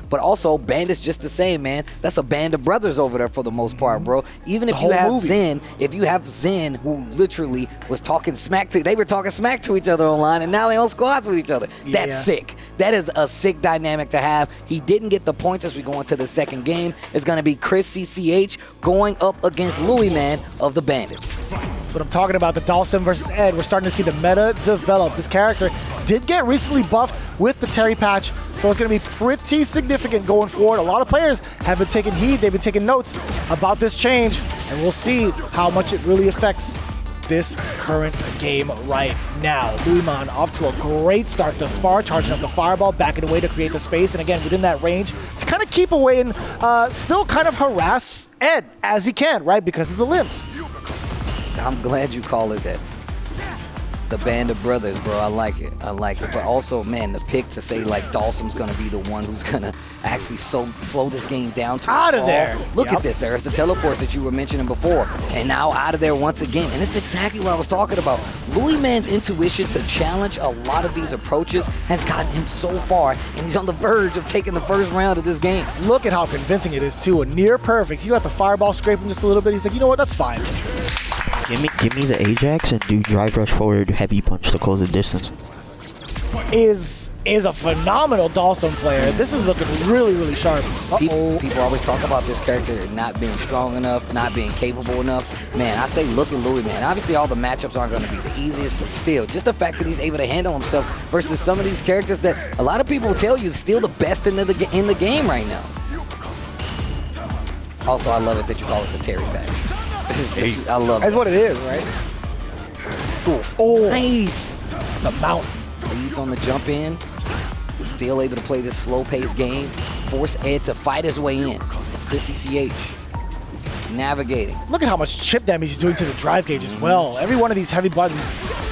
But also, Bandits just the same, man. That's a band of brothers over there for the most part, bro. Even if you have Zen, who literally was talking smack to, they were talking smack to each other online, and now they on squads with each other. That's sick. That is a sick dynamic to have. He didn't get the points as we go into the second game. It's going to be ChrisCCH going up against Luiman of the Bandits. That's what I'm talking about, the Dhalsim versus Ed. We're starting to see the meta develop. This character did get recently buffed with the Terry patch, so it's going to be pretty significant going forward. A lot of players have been taking heed, they've been taking notes about this change, and we'll see how much it really affects this current game right now. Luiman off to a great start thus far, charging up the fireball, backing away to create the space, and again, within that range, to kind of keep away and still kind of harass Ed as he can, right, because of the limbs. I'm glad you call it that. The band of brothers, bro. I like it. I like it. But also, man, the pick to say, like, Dhalsim's going to be the one who's going to actually slow this game down to out of there. Look at this. There's the teleports that you were mentioning before. And now out of there once again. And it's exactly what I was talking about. Luiman's intuition to challenge a lot of these approaches has gotten him so far. And he's on the verge of taking the first round of this game. Look at how convincing it is, too. A near perfect. He let the fireball scrape him just a little bit. He's like, you know what? That's fine. Give me the Ajax and do drive rush forward heavy punch to close the distance. Is a phenomenal Dhalsim player. This is looking really, really sharp. People always talk about this character not being strong enough, not being capable enough. Man, I say look at Luiman. Obviously, all the matchups aren't going to be the easiest, but still, just the fact that he's able to handle himself versus some of these characters that a lot of people tell you still the best in the game right now. Also, I love it that you call it the Terry patch. I love it. That's what it is, right? Oof. Oh, nice. The mountain. Leads on the jump in. Still able to play this slow-paced game. Force Ed to fight his way in. ChrisCCH navigating. Look at how much chip damage he's doing to the drive gauge as well. Every one of these heavy buttons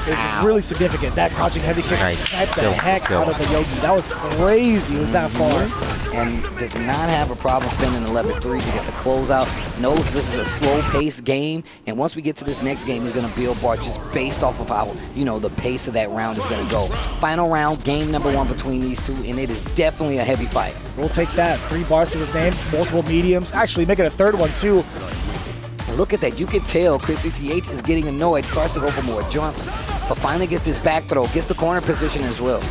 is really significant. That crouching heavy kick sniped the heck out of the Yogi. That was crazy. It was that far. And does not have a problem spending 11-3 to get the closeout. Knows this is a slow-paced game. And once we get to this next game, he's going to build bar just based off of how, the pace of that round is going to go. Final round, game number 1 between these two, and it is definitely a heavy fight. We'll take that. 3 bars to his name, multiple mediums. Actually, make it a third one, too. And look at that. You can tell ChrisCCH is getting annoyed, starts to go for more jumps, but finally gets this back throw, gets the corner position as well.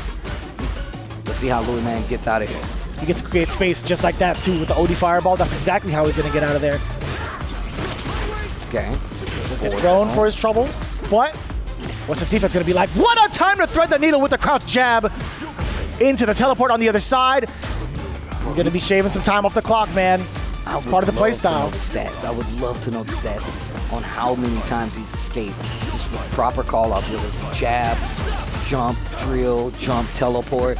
Let's see how Luiman gets out of here. He gets to create space just like that, too, with the OD fireball. That's exactly how he's going to get out of there. Okay. Gets thrown for his troubles, but what's the defense going to be like? What a time to thread the needle with the crouch jab into the teleport on the other side. We're going to be shaving some time off the clock, man. It's part of the play style. I would love to know the stats on how many times he's escaped. Just proper call-outs with a jab, jump, drill, jump, teleport.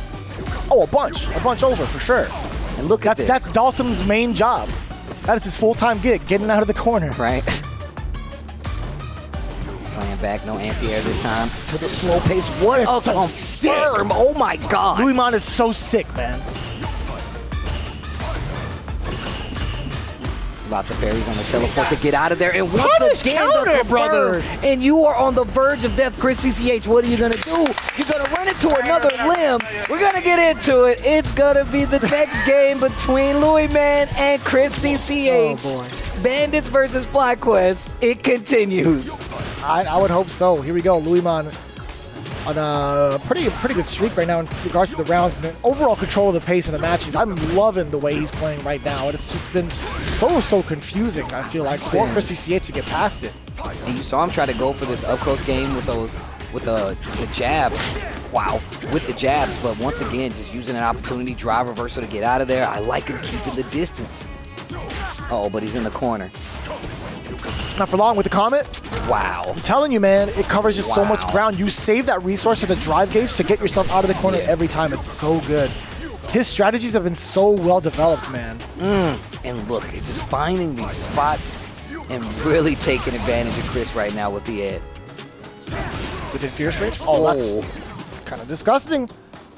Oh, a bunch over for sure. And look at this. That's Dhalsim's main job. That is his full-time gig, getting out of the corner. Right. Playing back, no anti-air this time. To the slow pace. What a confirm. Sick. Oh my God. Luiman is so sick, man. Lots of parries on the teleport to get out of there. And once again, the brother. And you are on the verge of death, ChrisCCH. What are you going to do? You're going to run into another limb. We're going to get into it. It's going to be the next game between Luiman and ChrisCCH. Oh, boy. Bandits versus FlyQuest. It continues. I would hope so. Here we go. Luiman on a pretty good streak right now in regards to the rounds and the overall control of the pace in the matches. I'm loving the way he's playing right now. It's just been so confusing, I feel like, for ChrisCCH to get past it. And you saw him try to go for this up-close game with the jabs. Wow, with the jabs, but once again, just using an opportunity, drive reversal to get out of there. I like him keeping the distance. Uh-oh, but he's in the corner. Not for long with the Comet. Wow. I'm telling you, man, it covers just so much ground. You save that resource for the drive gauge to get yourself out of the corner every time. It's so good. His strategies have been so well developed, man. And look, it's just finding these spots and really taking advantage of Chris right now with the Ed. Within fierce range? Oh, that's kind of disgusting.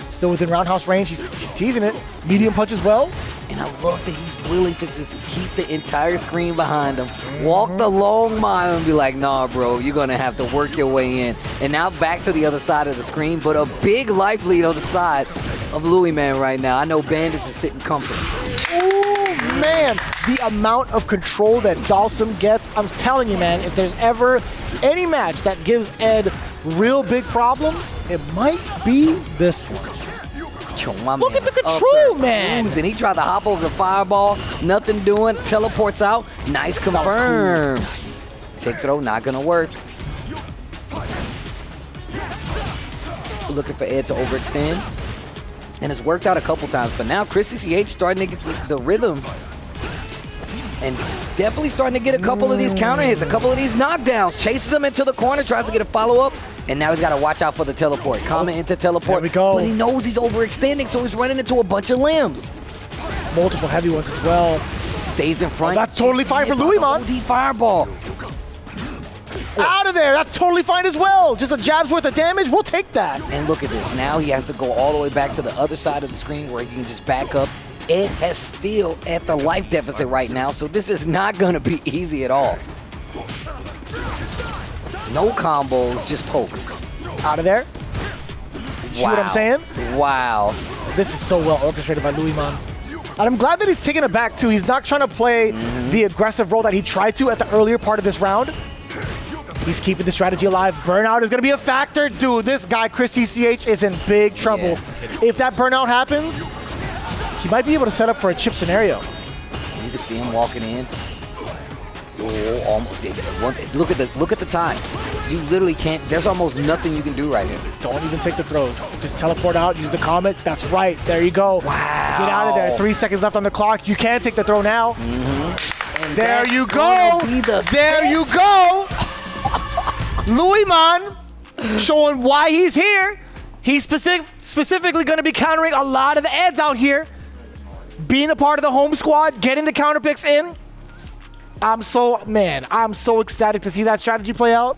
Still within roundhouse range. He's teasing it. Medium punch as well. And I love that he's willing to just keep the entire screen behind him. Walk the long mile and be like, nah, bro, you're going to have to work your way in. And now back to the other side of the screen, but a big life lead on the side of Luiman right now. I know Bandits is sitting comfortable. Oh, man. The amount of control that Dhalsim gets, I'm telling you, man, if there's ever any match that gives Ed real big problems, it might be this one. Yo, my Look man at the is up control, there man. cruising. He tried to hop over the fireball. Nothing doing. Teleports out. Nice confirm. Tick throw, not going to work. Looking for Ed to overextend. And it's worked out a couple times. But now ChrisCCH starting to get the rhythm. And definitely starting to get a couple of these counter hits, a couple of these knockdowns. Chases him into the corner, tries to get a follow-up. And now he's got to watch out for the teleport. Comment into teleport. There we go. But he knows he's overextending, so he's running into a bunch of limbs. Multiple heavy ones as well. Stays in front. Oh, that's totally fine for Luiman. OD fireball. Out of there. That's totally fine as well. Just a jab's worth of damage. We'll take that. And look at this. Now he has to go all the way back to the other side of the screen where he can just back up. Ed has still at the life deficit right now, so this is not going to be easy at all. No combos, just pokes. Out of there. See what I'm saying? Wow. This is so well orchestrated by Luiman. And I'm glad that he's taking it back too. He's not trying to play the aggressive role that he tried to at the earlier part of this round. He's keeping the strategy alive. Burnout is going to be a factor. Dude, this guy, ChrisCCH, is in big trouble. Yeah. If that burnout happens, he might be able to set up for a chip scenario. You can see him walking in. Oh, almost. Look at the time. You literally can't. There's almost nothing you can do right here. Don't even take the throws. Just teleport out, use the comet. That's right. There you go. Wow. Get out of there. 3 seconds left on the clock. You can take the throw now. And There you go. gonna be the There set. you go. Luiman showing why he's here. He's specifically going to be countering a lot of the Eds out here. Being a part of the home squad, getting the counter picks in. I'm so ecstatic to see that strategy play out.